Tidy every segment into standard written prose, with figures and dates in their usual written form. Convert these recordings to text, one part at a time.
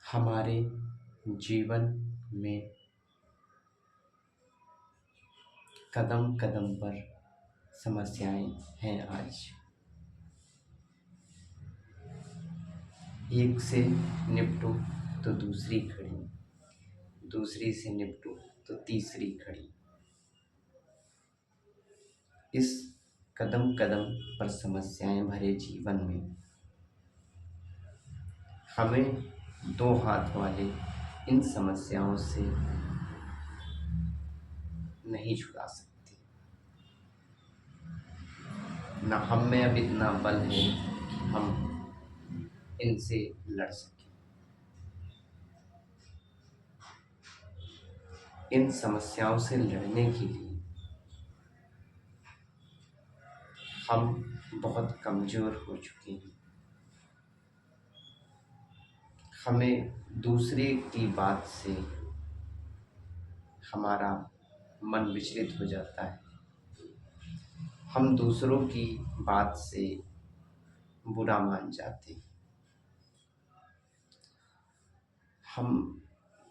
हमारे जीवन में कदम कदम पर समस्याएं हैं आज। एक से निपटो तो दूसरी खड़ी, दूसरी से निपटो तो तीसरी खड़ी। इस कदम कदम पर समस्याएं भरे जीवन में हमें दो हाथ वाले इन समस्याओं से नहीं छुड़ा सकते। न हम में अब इतना बल है कि हम इनसे लड़ सकें। इन समस्याओं से लड़ने के लिए हम बहुत कमज़ोर हो चुके हैं। हमें दूसरे की बात से हमारा मन विचलित हो जाता है। हम दूसरों की बात से बुरा मान जाते हैं। हम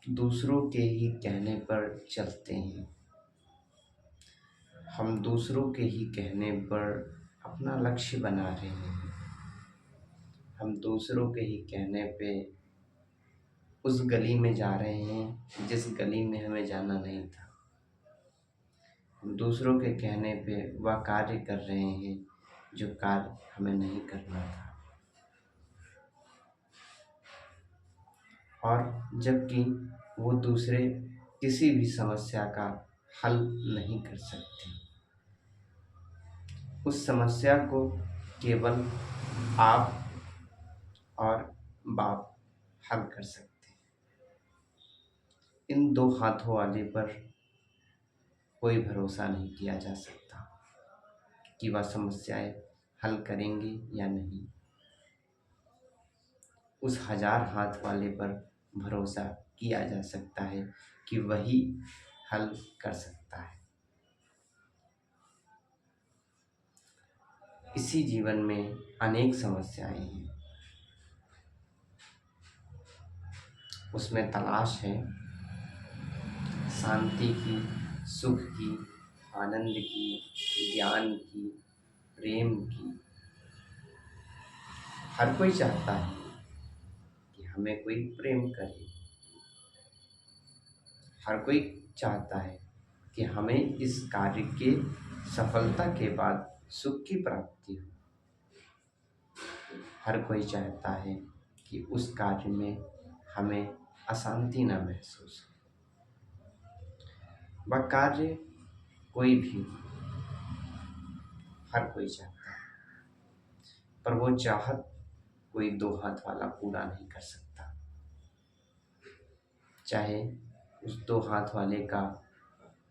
दूसरों के ही कहने पर चलते हैं। हम दूसरों के ही कहने पर अपना लक्ष्य बना रहे हैं। हम दूसरों के ही कहने पे उस गली में जा रहे हैं जिस गली में हमें जाना नहीं था। हम दूसरों के कहने पे वह कार्य कर रहे हैं जो कार्य हमें नहीं करना था। और जबकि वो दूसरे किसी भी समस्या का हल नहीं कर सकते। उस समस्या को केवल आप और बाप हल कर सकते हैं। इन दो हाथों वाले पर कोई भरोसा नहीं किया जा सकता कि वह समस्याएं हल करेंगे या नहीं। उस हजार हाथ वाले पर भरोसा किया जा सकता है कि वही हल कर सकता है। इसी जीवन में अनेक समस्याएं हैं। उसमें तलाश है शांति की, सुख की, आनंद की, ज्ञान की, प्रेम की। हर कोई चाहता है कि हमें कोई प्रेम करे। हर कोई चाहता है कि हमें इस कार्य के सफलता के बाद सुख की प्राप्ति हो। हर कोई चाहता है कि उस कार्य में हमें अशांति न महसूस हो। वह कार्य कोई भी हो, हर कोई चाहता है, पर वो चाहत कोई दो हाथ वाला पूरा नहीं कर सकता। चाहे उस दो हाथ वाले का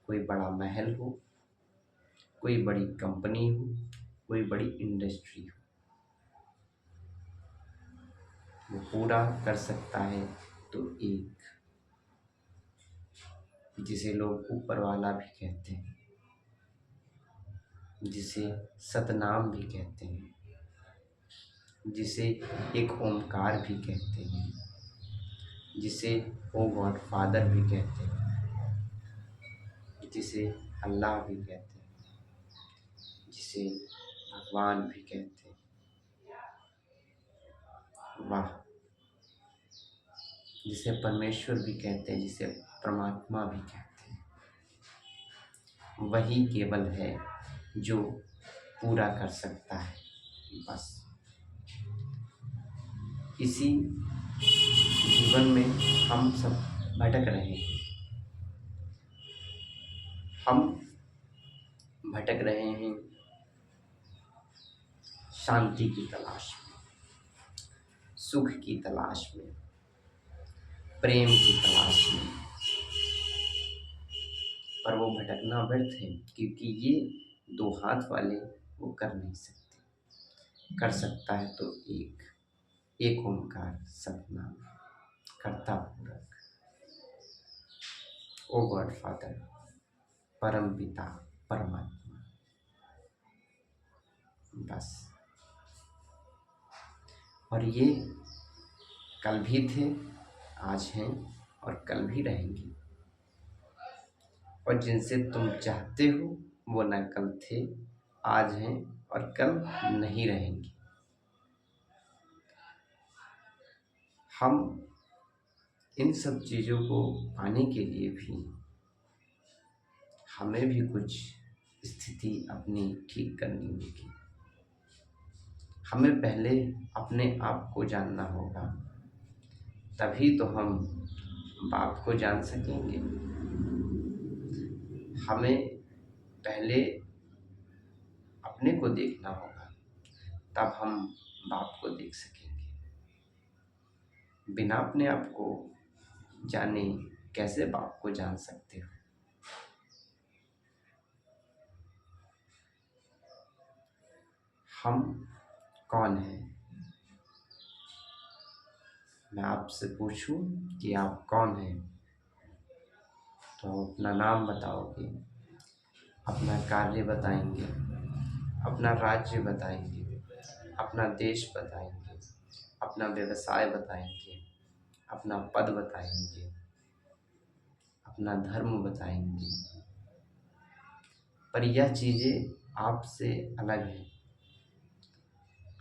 कोई बड़ा महल हो, कोई बड़ी कंपनी हो, कोई बड़ी इंडस्ट्री हो, वो पूरा कर सकता है तो एक, जिसे लोग ऊपर वाला भी कहते हैं, जिसे सतनाम भी कहते हैं, जिसे एक ओमकार भी कहते हैं, जिसे ओ गॉड फादर भी कहते हैं, जिसे अल्लाह भी कहते हैं, जिसे भगवान भी कहते हैं। वाह! जिसे परमेश्वर भी कहते हैं, जिसे परमात्मा भी कहते हैं, वही केवल है जो पूरा कर सकता है। बस इसी जीवन में हम सब भटक रहे हैं। हम भटक रहे हैं शांति की तलाश में, सुख की तलाश में, प्रेम की तलाश में। पर वो भटकना व्यर्थ है, क्योंकि ये दो हाथ वाले वो कर नहीं सकते। कर सकता है तो एक ओंकार सतनाम, कर्ता पूरक, ओ गॉड फादर, परम पिता, परमात्मा। बस। और ये कल भी थे, आज हैं और कल भी रहेंगी, और जिनसे तुम चाहते हो वो न कल थे, आज हैं और कल नहीं रहेंगे। हम इन सब चीज़ों को पाने के लिए भी हमें भी कुछ स्थिति अपनी ठीक करनी होगी। हमें पहले अपने आप को जानना होगा, तभी तो हम बाप को जान सकेंगे। हमें पहले अपने को देखना होगा, तब हम बाप को देख सकेंगे। बिना अपने आप को जाने कैसे बाप को जान सकते हो। हम कौन हैं? मैं आपसे पूछूं कि आप कौन हैं, तो अपना नाम बताओगे, अपना कार्य बताएंगे, अपना राज्य बताएंगे, अपना देश बताएंगे, अपना व्यवसाय बताएंगे, अपना पद बताएंगे, अपना धर्म बताएंगे। पर यह चीज़ें आपसे अलग हैं।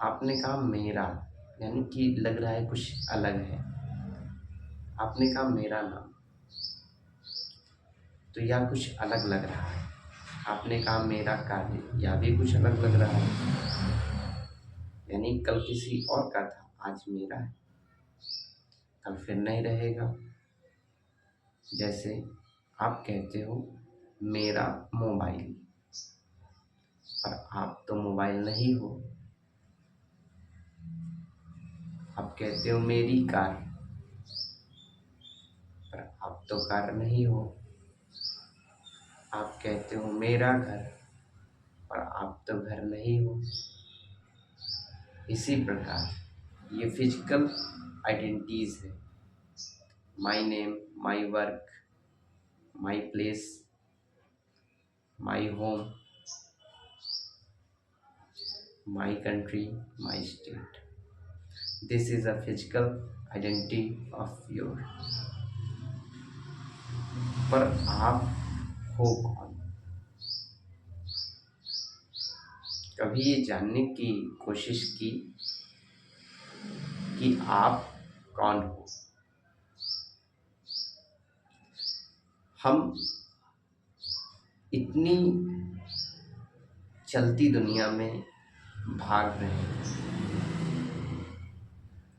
आपने कहा मेरा, यानी कि लग रहा है कुछ अलग है। आपने कहा मेरा नाम, तो यह कुछ अलग लग रहा है। आपने कहा मेरा कार्य, यह भी कुछ अलग लग रहा है। यानी कल किसी और का था, आज मेरा है, कल फिर नहीं रहेगा। जैसे आप कहते हो मेरा मोबाइल, पर आप तो मोबाइल नहीं हो। आप कहते हो मेरी कार, पर आप तो कार नहीं हो। आप कहते हो मेरा घर, पर आप तो घर नहीं हो। इसी प्रकार ये फिजिकल आइडेंटिटीज है। My name, my work, my place, my home, my country, my state. This is a physical identity of your. पर आप हो कौन? कभी ये जानने की कोशिश की कि आप कौन हो? हम इतनी चलती दुनिया में भाग रहे हैं,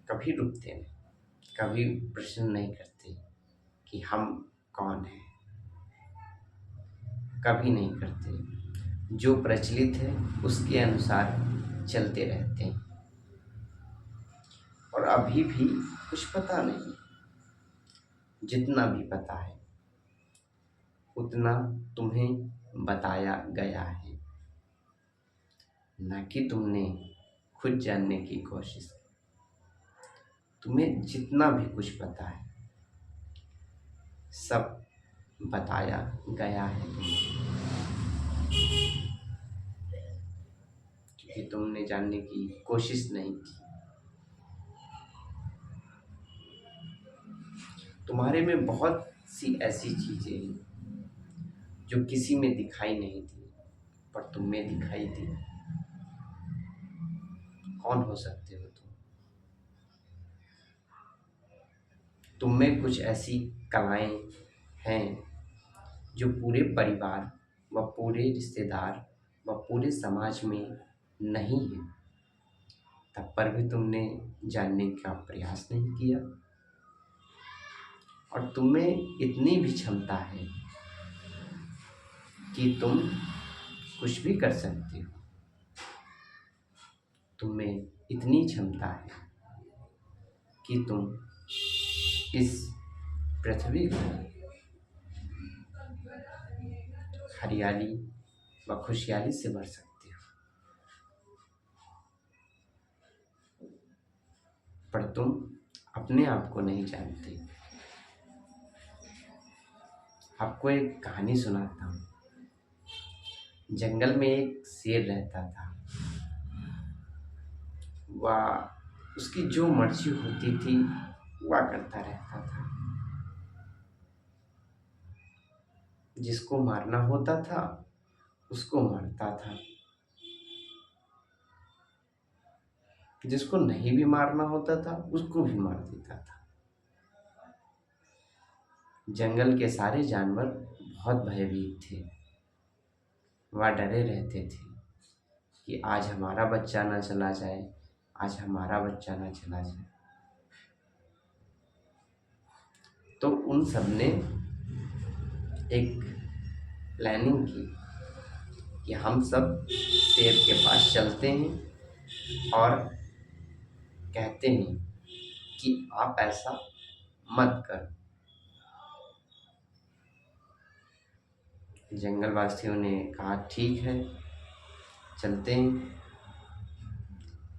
कभी रुकते नहीं, कभी प्रश्न नहीं करते कि हम कौन हैं। कभी नहीं करते। जो प्रचलित है उसके अनुसार चलते रहते हैं, और अभी भी कुछ पता नहीं। जितना भी पता है उतना तुम्हें बताया गया है, ना कि तुमने खुद जानने की कोशिश की। तुम्हें जितना भी कुछ पता है सब बताया गया है तुम्हें, क्योंकि तुमने जानने की कोशिश नहीं की। तुम्हारे में बहुत सी ऐसी चीजें हैं जो किसी में दिखाई नहीं दी, पर तुम में दिखाई दी। कौन हो सकते हो तुम? तुम में कुछ ऐसी कलाएं हैं जो पूरे परिवार व पूरे रिश्तेदार व पूरे समाज में नहीं है, तब पर भी तुमने जानने का प्रयास नहीं किया। और तुम्हें इतनी भी क्षमता है कि तुम कुछ भी कर सकते हो। तुम्हें इतनी क्षमता है कि तुम इस पृथ्वी को हरियाली व खुशहाली से भर सकते हो। पर तुम अपने आप को नहीं जानते। आपको एक कहानी सुनाता हूँ। जंगल में एक शेर रहता था। वह उसकी जो मर्जी होती थी हुआ करता रहता था। जिसको मारना होता था उसको मारता था, जिसको नहीं भी मारना होता था उसको भी मार देता था। जंगल के सारे जानवर बहुत भयभीत थे। वह डरे रहते थे कि आज हमारा बच्चा ना चला जाए, आज हमारा बच्चा ना चला जाए। तो उन सब ने एक प्लानिंग की कि हम सब शेर के पास चलते हैं और कहते हैं कि आप ऐसा मत करो। जंगल वासियों ने कहा ठीक है, चलते हैं।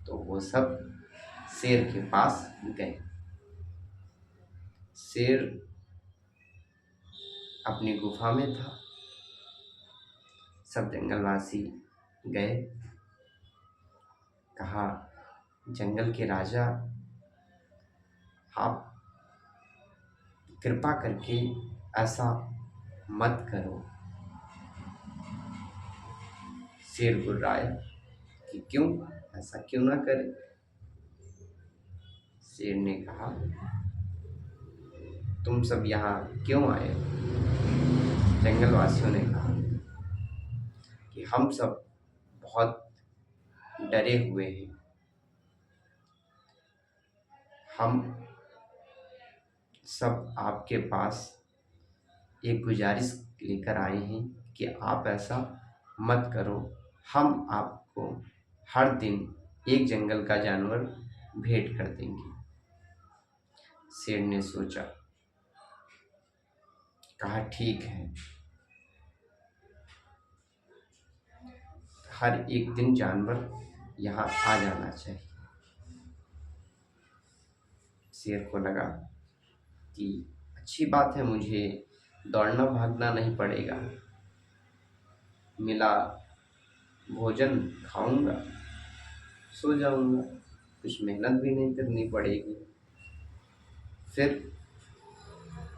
तो वो सब शेर के पास गए। शेर अपनी गुफा में था। सब जंगलवासी गए, कहा जंगल के राजा, आप कृपा करके ऐसा मत करो। शेर गुर्राया कि क्यों, ऐसा क्यों ना करे। शेर ने कहा तुम सब यहाँ क्यों आए हो? जंगलवासियों ने कहा कि हम सब बहुत डरे हुए हैं। हम सब आपके पास एक गुजारिश लेकर आए हैं कि आप ऐसा मत करो। हम आपको हर दिन एक जंगल का जानवर भेंट कर देंगे। शेर ने सोचा, कहा ठीक है, हर एक दिन जानवर यहाँ आ जाना चाहिए। शेर को लगा कि अच्छी बात है, मुझे दौड़ना भागना नहीं पड़ेगा, मिला भोजन खाऊंगा, सो जाऊंगा, कुछ मेहनत भी नहीं करनी पड़ेगी। फिर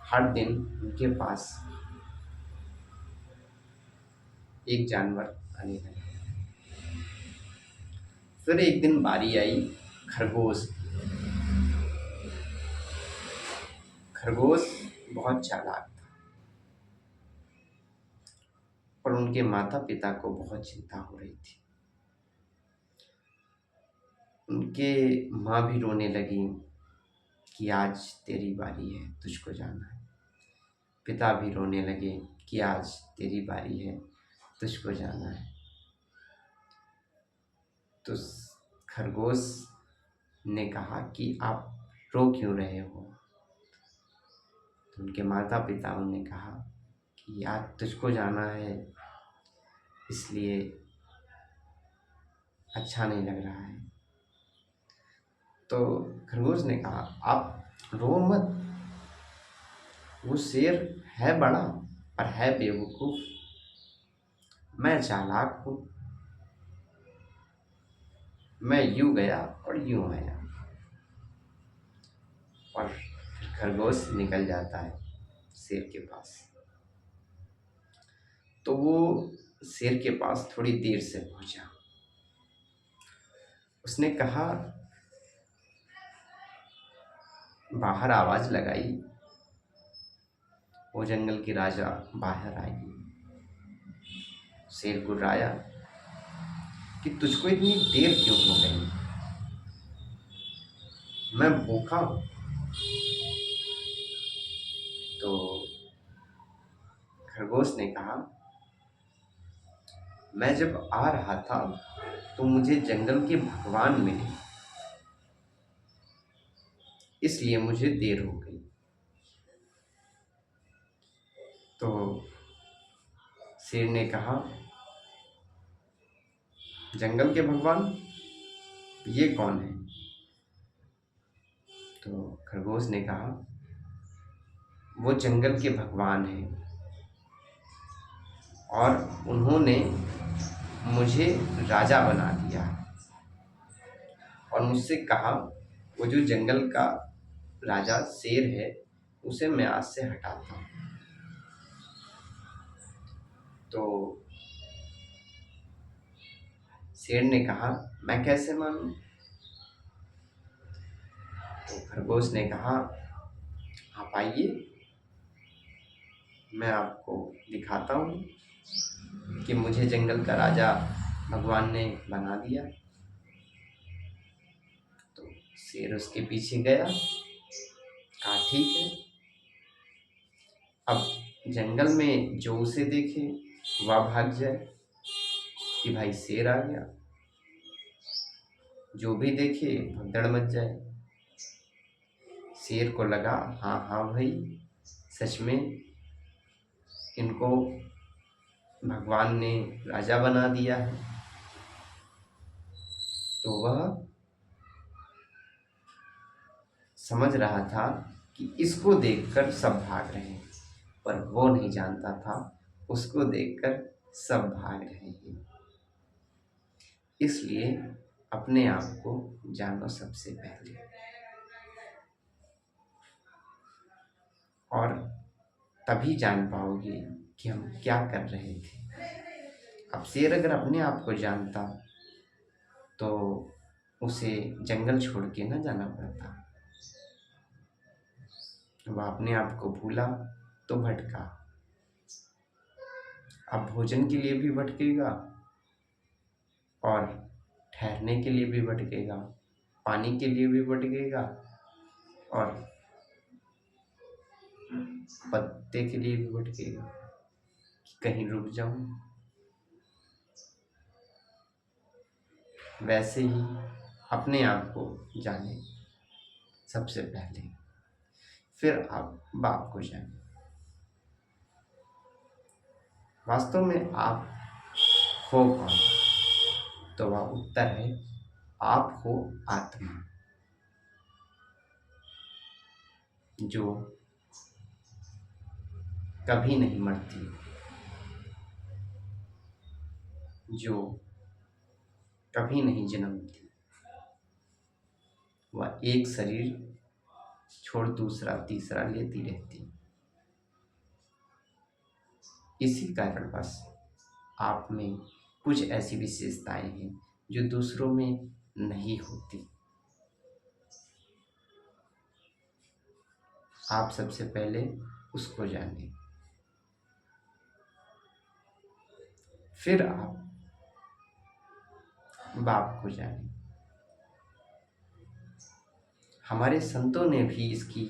हर दिन उनके पास एक जानवर आने लगा। फिर एक दिन बारी आई खरगोश। खरगोश बहुत चालाक था, पर उनके माता पिता को बहुत चिंता हो रही थी। उनके माँ भी रोने लगी कि आज तेरी बारी है, तुझको जाना है। पिता भी रोने लगे कि आज तेरी बारी है, तुझको जाना है। तो खरगोश ने कहा कि आप रो क्यों रहे हो? तो उनके माता पिताओं ने कहा कि आज तुझको जाना है, इसलिए अच्छा नहीं लग रहा है। तो खरगोश ने कहा आप रो मत, वो शेर है बड़ा पर है बेवकूफ, मैं चालाक हूँ, मैं यूं गया और यूं आया। और फिर खरगोश निकल जाता है शेर के पास। तो वो शेर के पास थोड़ी देर से पहुंचा। उसने कहा, बाहर आवाज लगाई। वो जंगल की राजा बाहर आई। शेर गुर्राया कि तुझको इतनी देर क्यों हो गई, मैं भूखा हूं। तो खरगोश ने कहा, मैं जब आ रहा था तो मुझे जंगल के भगवान मिले, इसलिए मुझे देर हो गई। तो शेर ने कहा, जंगल के भगवान, ये कौन है? तो खरगोश ने कहा, वो जंगल के भगवान हैं और उन्होंने मुझे राजा बना दिया और मुझसे कहा वो जो जंगल का राजा शेर है उसे मैं आज से हटाता हूँ। तो शेर ने कहा, मैं कैसे मानूं? तो खरगोश ने कहा, आप आइए, मैं आपको दिखाता हूँ कि मुझे जंगल का राजा भगवान ने बना दिया। तो शेर उसके पीछे गया, कहा ठीक है। अब जंगल में जो उसे देखे वह भाग जाए कि भाई शेर आ गया, जो भी देखे भगदड़ मच जाए। शेर को लगा, हाँ हाँ भाई, सच में इनको भगवान ने राजा बना दिया है। तो वह समझ रहा था कि इसको देखकर सब भाग रहे हैं, पर वो नहीं जानता था उसको देखकर सब भाग रहे हैं। इसलिए अपने आप को जानो सबसे पहले, और तभी जान पाओगे कि हम क्या कर रहे थे। अब शेर अगर अपने आप को जानता तो उसे जंगल छोड़ के न जाना पड़ता। वह अपने आप को भूला तो भटका। अब भोजन के लिए भी भटकेगा और ठहरने के लिए भी भटकेगा, पानी के लिए भी भटकेगा और पत्ते के लिए भी भटकेगा कि कहीं रुक जाऊं। वैसे ही अपने आप को जाने सबसे पहले, फिर आप बाप को जाने। वास्तव में आप हो कौन? तो वह उत्तर है, आप हो आत्मा, जो कभी नहीं मरती, जो कभी नहीं जन्मती। वह एक शरीर छोड़ दूसरा तीसरा लेती रहती। इसी कारण बस आप में कुछ ऐसी विशेषताएं हैं जो दूसरों में नहीं होती। आप सबसे पहले उसको जानें, फिर आप बाप को जानें। हमारे संतों ने भी इसकी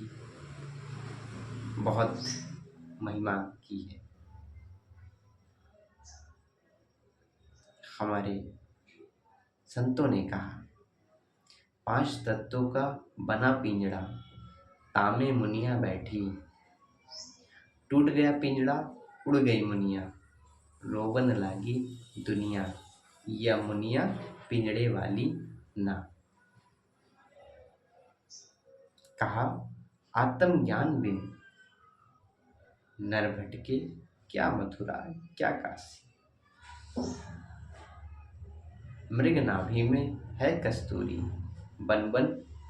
बहुत महिमा की है। हमारे संतों ने कहा, 5 तत्वों का बना पिंजड़ा, तामे मुनिया बैठी, टूट गया पिंजड़ा उड़ गई मुनिया, रोवन लागी दुनिया, या मुनिया पिंजड़े वाली ना। कहा, आत्म ज्ञान बिन नर भटके, क्या मथुरा क्या काशी, मृग नाभि में है कस्तूरी, बन बन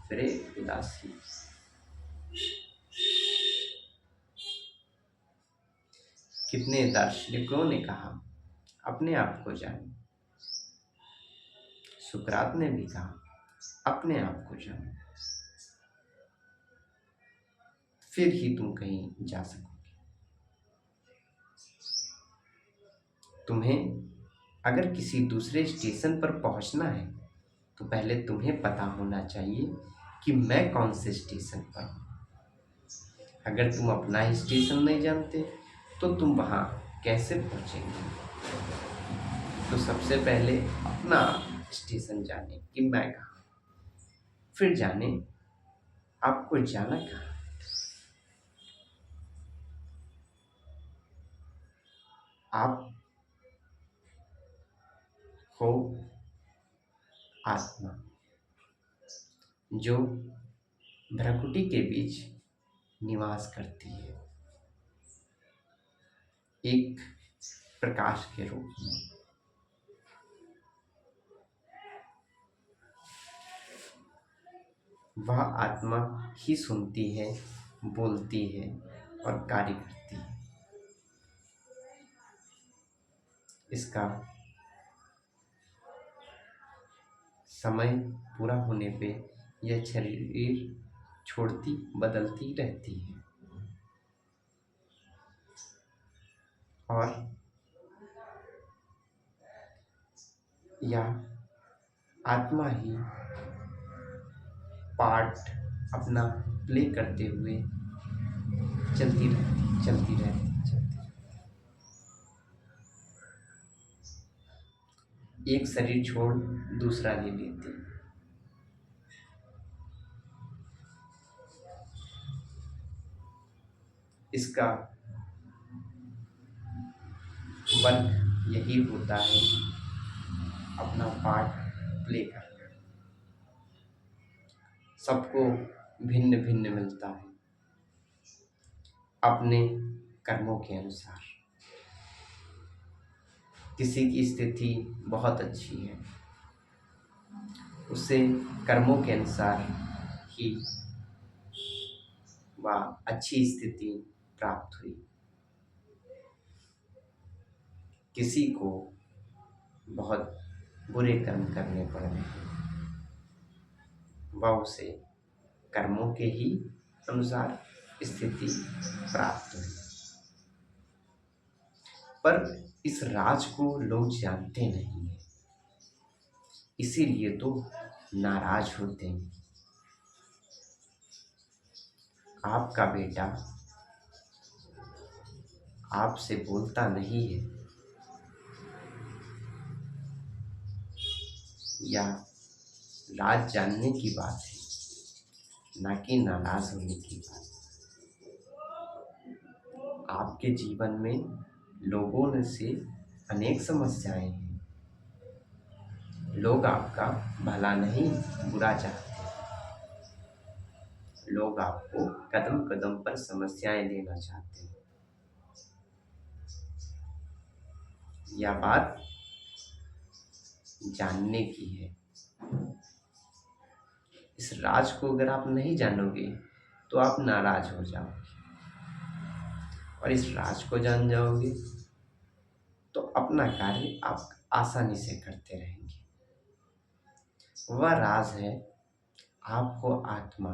फिरे उदासी। कितने दार्शनिकों ने कहा, अपने आप को जानो। सुकरात ने भी कहा, अपने आप को जानो, फिर ही तुम कहीं जा सकोगे। तुम्हें अगर किसी दूसरे स्टेशन पर पहुंचना है तो पहले तुम्हें पता होना चाहिए कि मैं कौन से स्टेशन पर हूँ। अगर तुम अपना ही स्टेशन नहीं जानते तो तुम वहाँ कैसे पहुँचेंगे? तो सबसे पहले अपना स्टेशन जाने कि मैं कहाँ, फिर जाने आपको जाना कहाँ। आप हो आत्मा, जो भ्रकुटी के बीच निवास करती है, एक प्रकाश के रूप में। वह आत्मा ही सुनती है, बोलती है और कार्य करती है। इसका समय पूरा होने पे यह शरीर छोड़ती बदलती रहती है और यह आत्मा ही पार्ट अपना प्ले करते हुए चलती रहती चलती रहती चलती रहती। एक शरीर छोड़ दूसरा ले लेती। इसका वर्क यही होता है, अपना पार्ट प्ले करना। सबको भिन्न भिन्न मिलता है अपने कर्मों के अनुसार। किसी की स्थिति बहुत अच्छी है, उसे कर्मों के अनुसार ही वह अच्छी स्थिति प्राप्त हुई। किसी को बहुत बुरे कर्म करने पड़ रहे हैं, वह उसे कर्मों के ही अनुसार स्थिति प्राप्त हुई। पर इस राज को लोग जानते नहीं हैं, इसीलिए तो नाराज होते हैं। आपका बेटा आपसे बोलता नहीं है या राज जानने की बात है, ना कि नाराज होने की बात। आपके जीवन में लोगों ने से अनेक समस्याएं हैं। लोग आपका भला नहीं बुरा चाहते हैं। लोग आपको कदम कदम पर समस्याएं देना चाहते हैं। यह बात जानने की है। इस राज को अगर आप नहीं जानोगे तो आप नाराज हो जाओगे, और इस राज को जान जाओगे तो अपना कार्य आप आसानी से करते रहेंगे। वह राज है, आपको आत्मा